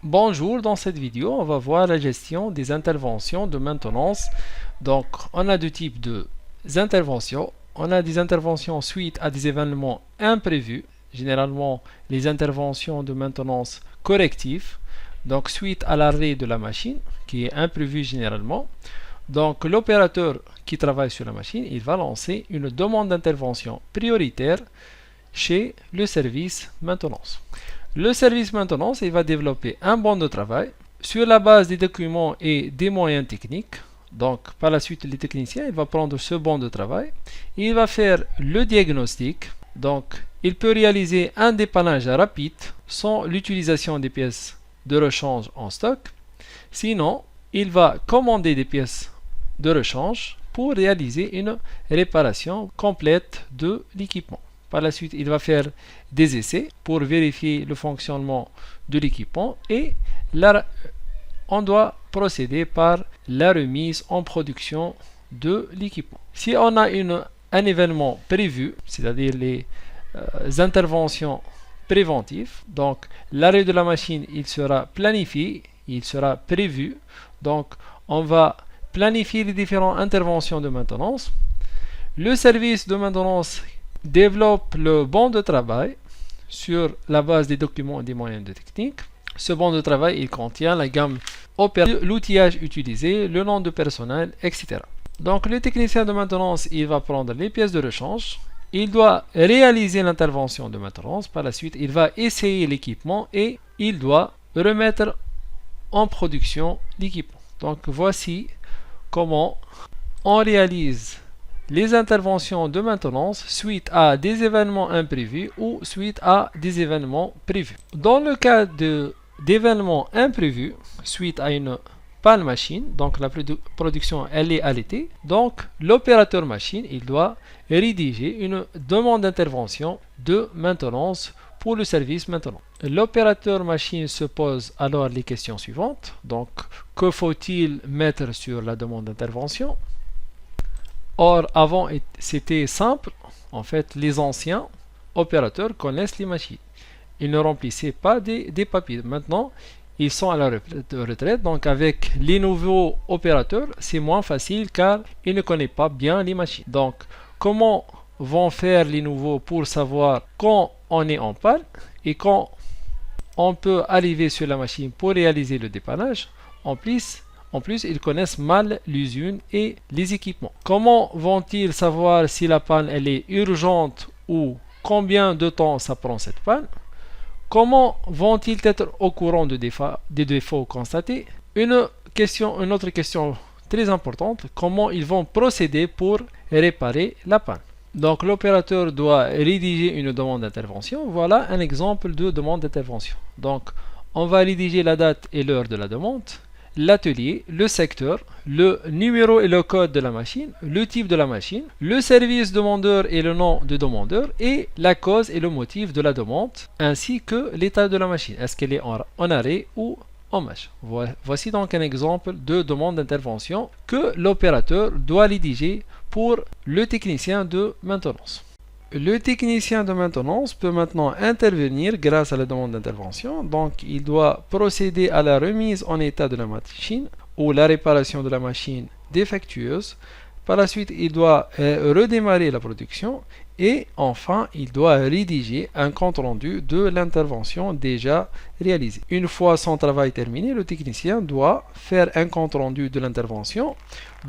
Bonjour, dans cette vidéo, on va voir la gestion des interventions de maintenance. Donc, on a deux types d'interventions. On a des interventions suite à des événements imprévus, généralement les interventions de maintenance correctives, donc suite à l'arrêt de la machine, qui est imprévu généralement. Donc, l'opérateur qui travaille sur la machine, il va lancer une demande d'intervention prioritaire chez le service maintenance. Le service maintenance, il va développer un banc de travail sur la base des documents et des moyens techniques. Donc, par la suite, les techniciens, il va prendre ce banc de travail, il va faire le diagnostic. Donc, il peut réaliser un dépannage rapide sans l'utilisation des pièces de rechange en stock. Sinon, il va commander des pièces de rechange pour réaliser une réparation complète de l'équipement. Par la suite, il va faire des essais pour vérifier le fonctionnement de l'équipement et on doit procéder par la remise en production de l'équipement. Si on a un événement prévu, c'est-à-dire les interventions préventives, donc l'arrêt de la machine, il sera planifié, il sera prévu. Donc, on va planifier les différentes interventions de maintenance. Le service de maintenance développe le banc de travail sur la base des documents et des moyens de technique. Ce banc de travail, il contient la gamme opérative, l'outillage utilisé, le nom de personnel, etc. Donc, le technicien de maintenance, il va prendre les pièces de rechange. Il doit réaliser l'intervention de maintenance. Par la suite, il va essayer l'équipement et il doit remettre en production l'équipement. Donc, voici comment on réalise les interventions de maintenance suite à des événements imprévus ou suite à des événements prévus. Dans le cas d'événements imprévus, suite à une panne machine, donc la production elle est arrêtée, donc l'opérateur machine il doit rédiger une demande d'intervention de maintenance pour le service maintenance. L'opérateur machine se pose alors les questions suivantes. Donc, que faut-il mettre sur la demande d'intervention? Or, avant, c'était simple. En fait, les anciens opérateurs connaissent les machines. Ils ne remplissaient pas des papiers. Maintenant, ils sont à la retraite. Donc, avec les nouveaux opérateurs, c'est moins facile car ils ne connaissent pas bien les machines. Donc, comment vont faire les nouveaux pour savoir quand on est en panne et quand on peut arriver sur la machine pour réaliser le dépannage? En plus, ils connaissent mal l'usine et les équipements. Comment vont-ils savoir si la panne elle est urgente ou combien de temps ça prend cette panne? Comment vont-ils être au courant des défauts constatés? Une autre question très importante, comment ils vont procéder pour réparer la panne? Donc l'opérateur doit rédiger une demande d'intervention. Voilà un exemple de demande d'intervention. Donc on va rédiger la date et l'heure de la demande, l'atelier, le secteur, le numéro et le code de la machine, le type de la machine, le service demandeur et le nom de demandeur, et la cause et le motif de la demande, ainsi que l'état de la machine. Est-ce qu'elle est en arrêt ou en marche? Voici donc un exemple de demande d'intervention que l'opérateur doit rédiger pour le technicien de maintenance. Le technicien de maintenance peut maintenant intervenir grâce à la demande d'intervention. Donc, il doit procéder à la remise en état de la machine ou la réparation de la machine défectueuse. Par la suite, il doit redémarrer la production et enfin, il doit rédiger un compte rendu de l'intervention déjà réalisée. Une fois son travail terminé, le technicien doit faire un compte rendu de l'intervention.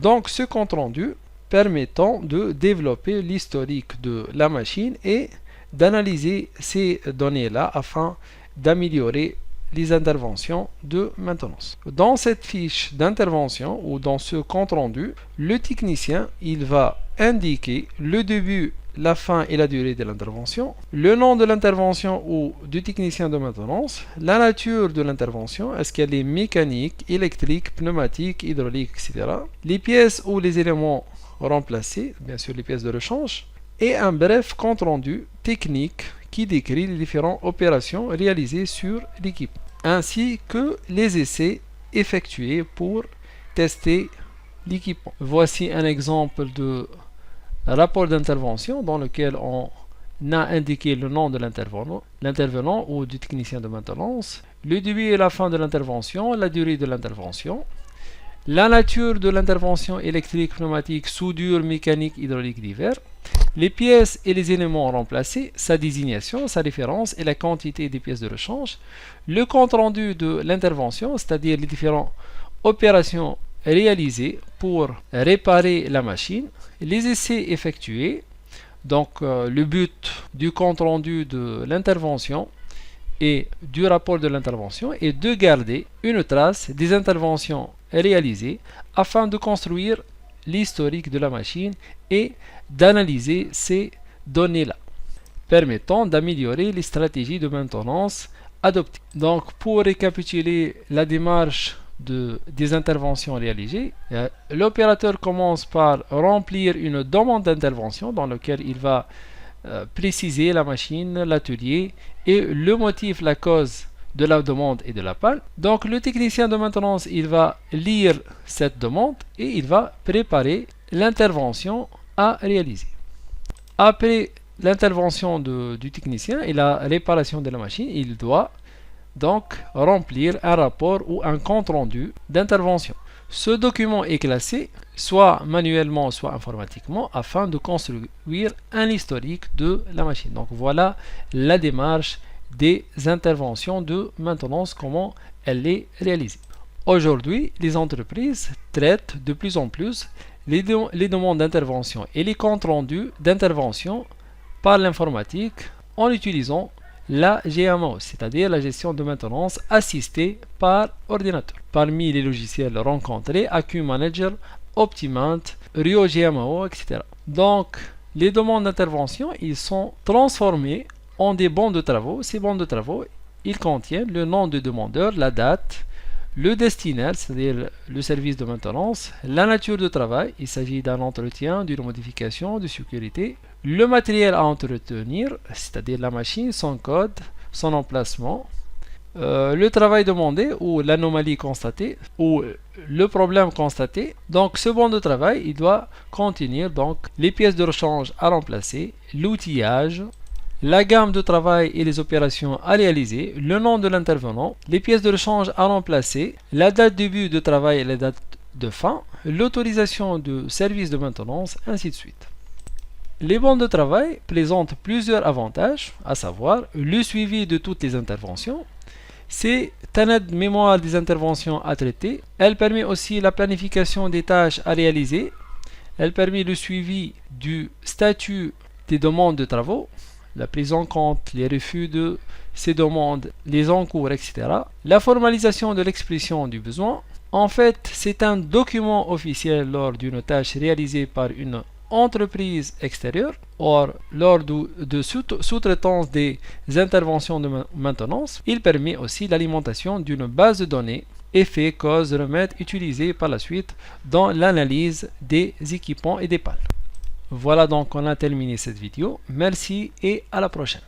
Donc, ce compte rendu permettant de développer l'historique de la machine et d'analyser ces données-là afin d'améliorer les interventions de maintenance. Dans cette fiche d'intervention ou dans ce compte rendu, le technicien il va indiquer le début, la fin et la durée de l'intervention, le nom de l'intervention ou du technicien de maintenance, la nature de l'intervention, est-ce qu'elle est mécanique, électrique, pneumatique, hydraulique, etc. Les pièces ou les éléments remplacés, bien sûr les pièces de rechange, et un bref compte rendu technique qui décrit les différentes opérations réalisées sur l'équipe, ainsi que les essais effectués pour tester l'équipement. Voici un exemple de rapport d'intervention dans lequel on a indiqué le nom de l'intervenant ou du technicien de maintenance, le début et la fin de l'intervention, la durée de l'intervention, la nature de l'intervention électrique, pneumatique, soudure, mécanique, hydraulique divers, les pièces et les éléments remplacés, sa désignation, sa référence et la quantité des pièces de rechange, le compte rendu de l'intervention, c'est-à-dire les différentes opérations réalisées pour réparer la machine, les essais effectués, donc le but du compte rendu de l'intervention et du rapport de l'intervention est de garder une trace des interventions réalisées afin de construire l'historique de la machine et d'analyser ces données-là, permettant d'améliorer les stratégies de maintenance adoptées. Donc, pour récapituler la démarche des interventions réalisées, l'opérateur commence par remplir une demande d'intervention dans laquelle il va préciser la machine, l'atelier et le motif, la cause de la demande et de la panne. Donc le technicien de maintenance, il va lire cette demande et il va préparer l'intervention à réaliser. Après l'intervention du technicien et la réparation de la machine, il doit donc remplir un rapport ou un compte rendu d'intervention. Ce document est classé soit manuellement soit informatiquement afin de construire un historique de la machine. Donc voilà la démarche des interventions de maintenance, comment elle est réalisée. Aujourd'hui, les entreprises traitent de plus en plus les demandes d'intervention et les comptes rendus d'intervention par l'informatique en utilisant la GMAO, c'est-à-dire la gestion de maintenance assistée par ordinateur. Parmi les logiciels rencontrés, AccuManager, Optimant, Rio GMAO, etc. Donc, les demandes d'intervention, ils sont transformés en des bons de travaux. Ces bons de travaux, ils contiennent le nom du demandeur, la date, le destinataire, c'est-à-dire le service de maintenance, la nature de travail, il s'agit d'un entretien, d'une modification, de sécurité, le matériel à entretenir, c'est-à-dire la machine, son code, son emplacement, le travail demandé ou l'anomalie constatée ou le problème constaté. Donc ce bon de travail, il doit contenir donc les pièces de rechange à remplacer, l'outillage, la gamme de travail et les opérations à réaliser, le nom de l'intervenant, les pièces de rechange à remplacer, la date de début de travail et la date de fin, l'autorisation de service de maintenance, ainsi de suite. Les bons de travail présentent plusieurs avantages, à savoir le suivi de toutes les interventions. C'est un aide-mémoire des interventions à traiter. Elle permet aussi la planification des tâches à réaliser. Elle permet le suivi du statut des demandes de travaux, la prise en compte, les refus de ces demandes, les encours, etc. La formalisation de l'expression du besoin. En fait, c'est un document officiel lors d'une tâche réalisée par une entreprise extérieure. Or, lors de sous-traitance des interventions de maintenance, il permet aussi l'alimentation d'une base de données, effets, causes, remèdes utilisés par la suite dans l'analyse des équipements et des pannes. Voilà donc, on a terminé cette vidéo. Merci et à la prochaine.